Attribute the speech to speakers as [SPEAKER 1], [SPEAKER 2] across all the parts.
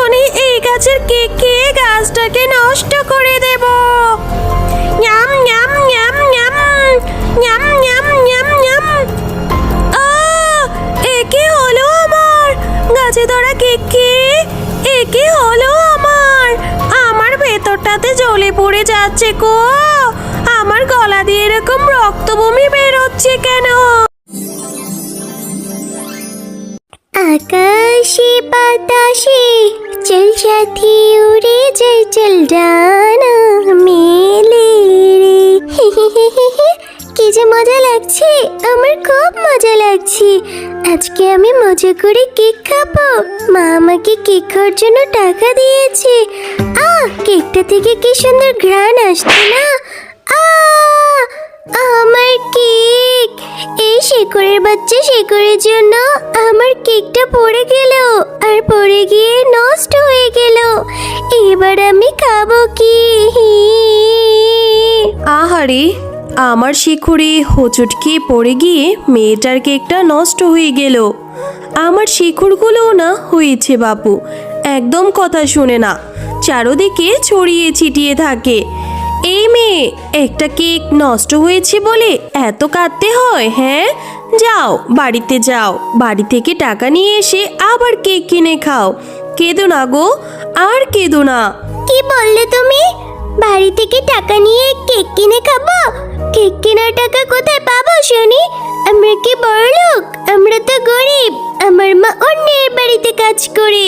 [SPEAKER 1] এক্ষুনি এই গাছের কেক খেয়ে গাছটাকে নষ্ট করে দেব। ঞাম ঞাম ঞাম ঞাম ঞাম ঞাম ঞাম ঞাম। এ কি হলো আমার? গাছে ধরা কেক খেয়ে এ কি হলো আমার? আমার ভেতরটাতে জ্বলে পড়ে যাচ্ছে গো। আমার গলা দিয়ে এরকম রক্তবমি বের হচ্ছে কেন?
[SPEAKER 2] আকাশে বাতাসে চল সাথী উড়ে যাই, চল ডানা মেলে রে। কি যে মজা লাগছে, আমার খুব মজা লাগছে। আজকে আমি মজা করে কেক খাবো। মা আমাকে কেক খাওয়ার জন্য টাকা দিয়েছে। কেকটা থেকে কি সুন্দর ঘ্রাণ আসছে না? আমার কেক! এই শেকড়ের বাচ্চা শেকড়ের জন্য আমার কেকটা পড়ে গেল, আর পড়ে গিয়ে নষ্ট হয়ে গেল। এবার আমি খাবো কি?
[SPEAKER 1] আহারে, আমার শিখুড়ি হোঁচট খেয়ে পড়ে গিয়ে মেয়েটার কেকটা নষ্ট হয়ে গেল। আমার শিখুড়গুলোও না হয়েছে বাপু, একদম কথা শুনে না, চারদিকে ছড়িয়ে ছিটিয়ে থাকে। এই মেয়ে, একটা কেক নষ্ট হয়েছে বলে এত কাঁদতে হয়? হ্যাঁ, যাও বাড়িতে যাও, বাড়ি থেকে টাকা নিয়ে এসে আবার কেক কিনে খাও। কেঁদো না গো, আর কেঁদো না।
[SPEAKER 2] কি বললে তুমি? বাড়ি থেকে টাকা নিয়ে কেক কিনে খাবো? কেক কেনার টাকা কোথায় পাবো শুনি? আমরা কি বড়লোক? আমরা তো গরিব। আমার মা অন্যের বাড়িতে কাজ করে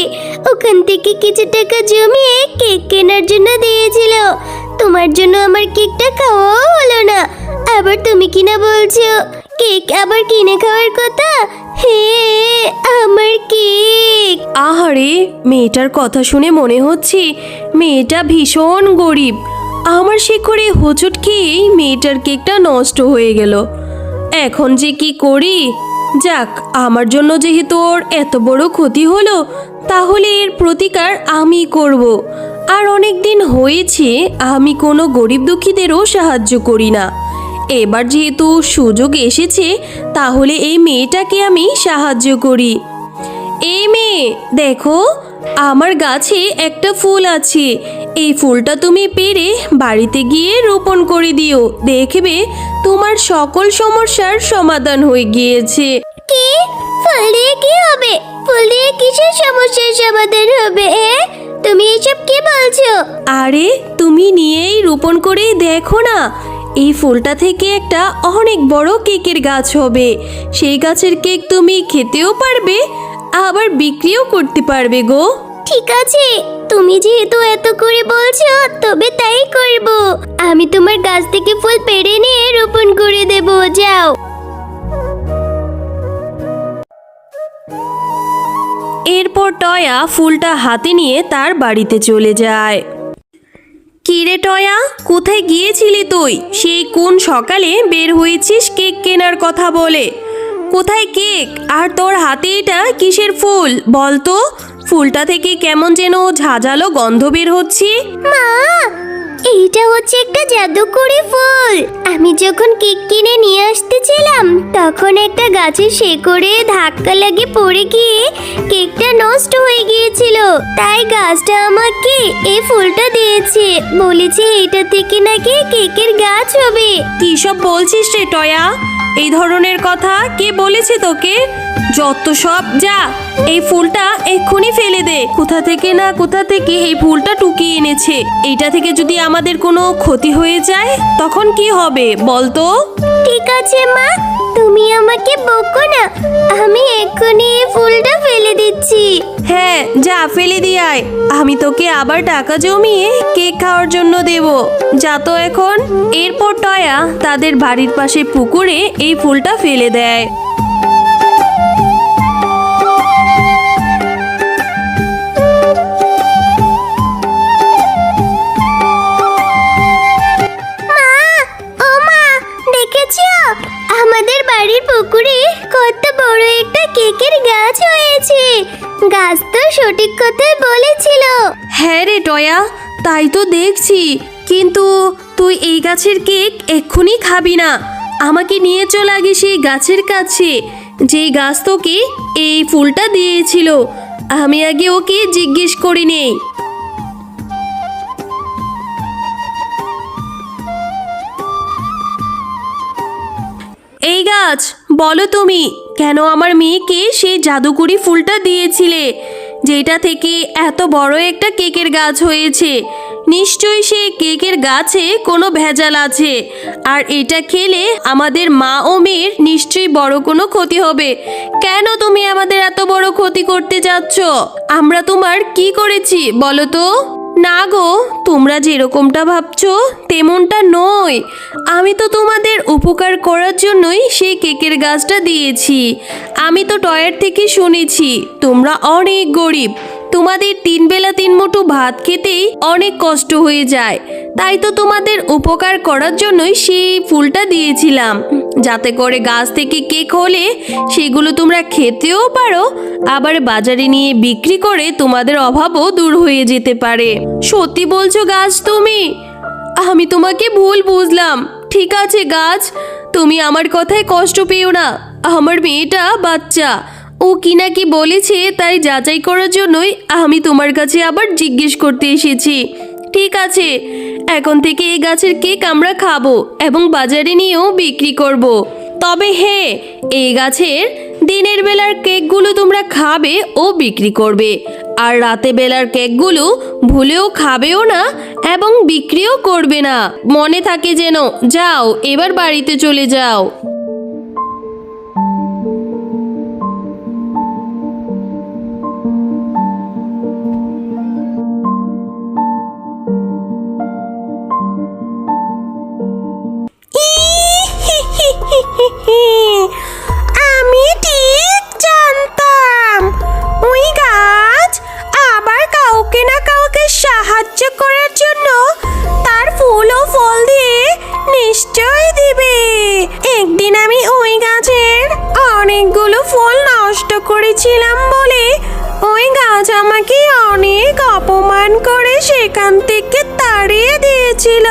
[SPEAKER 2] ওখান থেকে কিছু টাকা জমিয়ে কেক কেনার জন্য দিয়েছিল। তোমার জন্য আমার কেকটা খাওয়াও হলো না, আবার তুমি কিনা বলছো কেক আবার কিনে খাওয়ার কথা? হে, আমার কেক!
[SPEAKER 1] আহারে, মেয়েটার কথা শুনে মনে হচ্ছে মেয়েটা ভীষণ গরিব। আমার শিখরে হোঁচট খেয়েই মেয়েটার কেকটা নষ্ট হয়ে গেল। এখন যে কি করি? যাক, আমার জন্য যেহেতু ওর এত বড় ক্ষতি হলো, তাহলে এর প্রতিকার আমি করব। আর অনেক দিন হয়েছে আমি কোনো গরিব দুঃখীদেরও সাহায্য করি না। এবার যেহেতু সুযোগ এসেছে, তাহলে এই মেয়েটাকে আমি সাহায্য করি। এই মেয়ে, দেখো, আমার গাছে একটা ফুল আছে। এই ফুলটা তুমি পেড়ে বাড়িতে গিয়ে রোপণ করে দিও, দেখবে তোমার সকল সমস্যার সমাধান হয়ে গিয়েছে।
[SPEAKER 2] কি? ফুল দিয়ে কি হবে? ফুল দিয়ে কিসের সমস্যার সমাধান হবে? তুমি এসব কি বলছো?
[SPEAKER 1] আরে, তুমি নিয়েই রোপণ করে দেখো না, এই ফুলটা থেকে একটা অনেক বড় কেকের গাছ হবে। সেই গাছের কেক তুমি খেতেও পারবে, আবার বিক্রিও করতে পারবে গো।
[SPEAKER 2] ঠিক আছে, তুমি যেহেতু এত করে বলছো তবে তাই করব। আমি তোমার গাছ থেকে ফুল পেড়ে নিয়ে রোপণ করে দেব, যাও।
[SPEAKER 1] এরপর টয়া ফুলটা হাতে নিয়ে তার বাড়িতে চলে যায়। কিরে টয়া, কোথায় গিয়েছিলি তুই? সেই কোন সকালে বের হয়েছিস কেক কেনার কথা বলে? কোথায় কেক? আর তোর হাতে এটা কিসের ফুল বল তো? ফুলটা থেকে কেমন যেন ঝাঁঝালো গন্ধ বের হচ্ছে।
[SPEAKER 2] মা, এইটা হচ্ছে একটা জাদুকরি ফুল। আমি যখন কেক কিনে নিয়ে আসতেছিলাম তখন একটা গাছের শেকড়ে ধাক্কা লাগে পড়ে গিয়ে কেকটা নষ্ট হয়ে গিয়েছিল। তাই গাছটা আমাকে এই ফুলটা দিয়েছে, বলেছে এটা থেকে নাকি কেকের গাছ হবে।
[SPEAKER 1] কি সব বলছিস রে টয়া? এই ধরনের কথা কে বলেছে তোকে? যত সব, যা এই ফুলটা এক্ষুনি ফেলে দে। কোথা থেকে না কোথা থেকে এই ফুলটা টুকিয়ে এনেছে। এইটা থেকে যদি আমাদের কোনো ক্ষতি হয়ে যায় তখন কি হবে বলতো?
[SPEAKER 2] ঠিক আছে মা, তুমি আমাকে বকো না। আমি এক্ষুনি এই ফুলটা ফেলে দিচ্ছি।
[SPEAKER 1] হ্যাঁ, যা ফেলে দিয়ে আয়। আমি তোকে আবার টাকা জমিয়ে কেক খাওয়ার জন্য দেব। যা তো এখন। এরপর টয়া তাদের বাড়ির পাশে পুকুরে এই ফুলটা ফেলে দেয়।
[SPEAKER 2] আমাদের বাড়ির পুকুরে কত বড় একটা কেকের গাছ হয়েছে। গাছ তো সঠিক কথাই বলেছিল।
[SPEAKER 1] হ্যাঁ রে টয়া, তাই তো দেখছি। কিন্তু তুই এই গাছের কেক এক্ষুনি খাবি না। আমাকে নিয়ে চল আগে সেই গাছের কাছে, যেই গাছ তোকে এই ফুলটা দিয়েছিল। আমি আগে ওকে জিজ্ঞেস করি নেই। এই গাছ, বলো তুমি কেন আমার মেয়েকে সেই জাদুকরি ফুলটা দিয়েছিলে, যেটা থেকে এত বড় একটা কেকের গাছ হয়েছে? নিশ্চয়ই সেই কেকের গাছে কোনো ভেজাল আছে, আর এটা খেলে আমাদের মা ও মেয়ের নিশ্চয়ই বড় কোনো ক্ষতি হবে। কেন তুমি আমাদের এত বড় ক্ষতি করতে যাচ্ছ? আমরা তোমার কি করেছি বলো তো? না গো, তোমরা যেরকমটা ভাবছো তেমনটা নয়। আমি তো তোমাদের উপকার করার জন্যই সেই কেকের গাছটা দিয়েছি। আমি তো টয়ের থেকে শুনেছি তোমরা অনেক গরিব, তোমাদের 3 বেলা 3 মুঠো ভাত খেতেই অনেক কষ্ট হয়ে যায়। তাই তো তোমাদের উপকার করার জন্যই সেই ফুলটা দিয়েছিলাম, যাতে করে গাছ থেকে কেক হলে সেগুলো তোমরা খেতেও পারো, আবার বাজারে নিয়ে বিক্রি করে তোমাদের অভাবও দূর হয়ে যেতে পারে। সত্যি বলছো গাছ তুমি? আমি তোমাকে ভুল বুঝলাম। ঠিক আছে গাছ, তুমি আমার কথায় কষ্ট পেও না। আমার মেয়েটা বাচ্চা, ও কি না কি বলেছে তাই যাচাই করার জন্যই আমি তোমার কাছে আবার জিজ্ঞেস করতে এসেছি। ঠিক আছে, এখন থেকে এই গাছের কেক আমরা খাবো এবং বাজারে নিয়েও বিক্রি করব। তবে হ্যাঁ, এই গাছের দিনের বেলার কেকগুলো তোমরা খাবে ও বিক্রি করবে, আর রাতে বেলার কেকগুলো ভুলেও খাবেও না এবং বিক্রিও করবে না। মনে থাকে যেন। যাও, এবার বাড়িতে চলে যাও।
[SPEAKER 2] আমি ঠিক জানতাম ওই গাছ আবার কাউকে না কাউকে সাহায্য করার জন্য তার ফুল ও ফল দিয়ে নিশ্চয়ই দিবে। একদিন আমি ওই গাছের অনেকগুলো ফল নষ্ট করেছিলাম বলে ওই গাছ আমাকে অনেক অপমান করে সেখান থেকে তাড়িয়ে দিয়েছিল।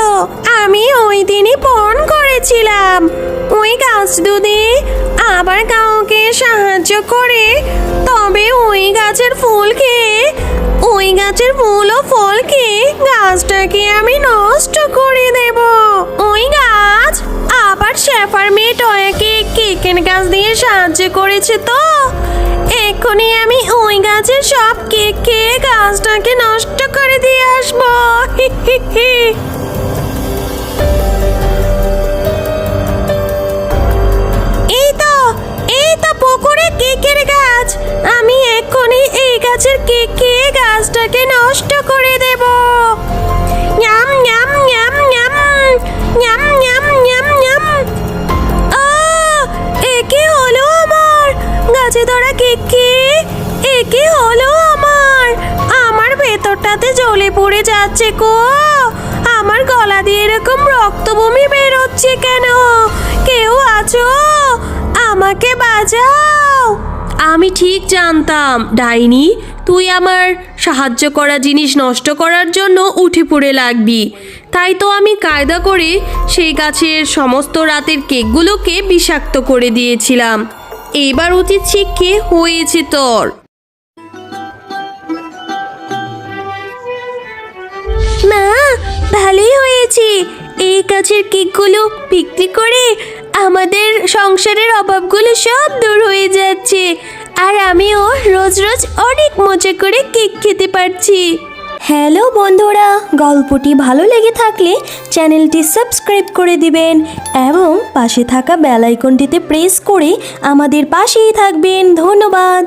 [SPEAKER 2] আমি ওই দিনই পণ করেছিলাম ওই গাছ যদি আবার কাউকে সাহায্য করে তবে ওই গাছের ফুল খেয়ে, ওই গাছের ফুল ও ফল খেয়ে গাছটাকে আমি নষ্ট করে দেব। ওই গাছ আবার শেফার মেয়ে টয়াকে কেকের গাছ দিয়ে সাহায্য করেছে তো এক্ষুনি আমি ওই গাছের সব কেক খেয়ে গাছটাকে নষ্ট করে দিয়ে আসবো। এই তো পুকুরে কেকের গাছ। আমি এক্ষুনি এই গাছের কেক খেয়ে গাছটাকে নষ্ট করে দেব। ঞাম ঞাম ঞাম ঞাম ঞাম ঞাম ঞাম ঞাম। একে হলো আমার গাছে ধরা কেক খেয়ে, একে হলো আমার ভেতরটাতে জ্বলে পড়ে যাচ্ছে গো। আমার গলা দিয়ে এরকম রক্তবমি বেরোচ্ছে কেন? কেউ আছো? আমাকে বাঁচাও।
[SPEAKER 1] আমি ঠিক জানতাম ডাইনি, তুই আমার সাহায্য করা জিনিস নষ্ট করার জন্য উঠে পড়ে লাগবি। তাই তো আমি কায়দা করে সেই গাছের সমস্ত রাতের কেকগুলোকে বিষাক্ত করে দিয়েছিলাম। এবার উচিত শিক্ষে হয়েছে তোর।
[SPEAKER 2] মা, ভালোই হয়েছে। এই গাছের কেকগুলো বিক্রি করে আমাদের সংসারের অভাবগুলো সব দূর হয়ে যাচ্ছে, আর আমিও রোজ রোজ অনেক মজা করে কেক খেতে পারছি। হ্যালো বন্ধুরা, গল্পটি ভালো লেগে থাকলে চ্যানেলটি সাবস্ক্রাইব করে দিবেন এবং পাশে থাকা বেল আইকনটিতে প্রেস করে আমাদের পাশেই থাকবেন। ধন্যবাদ।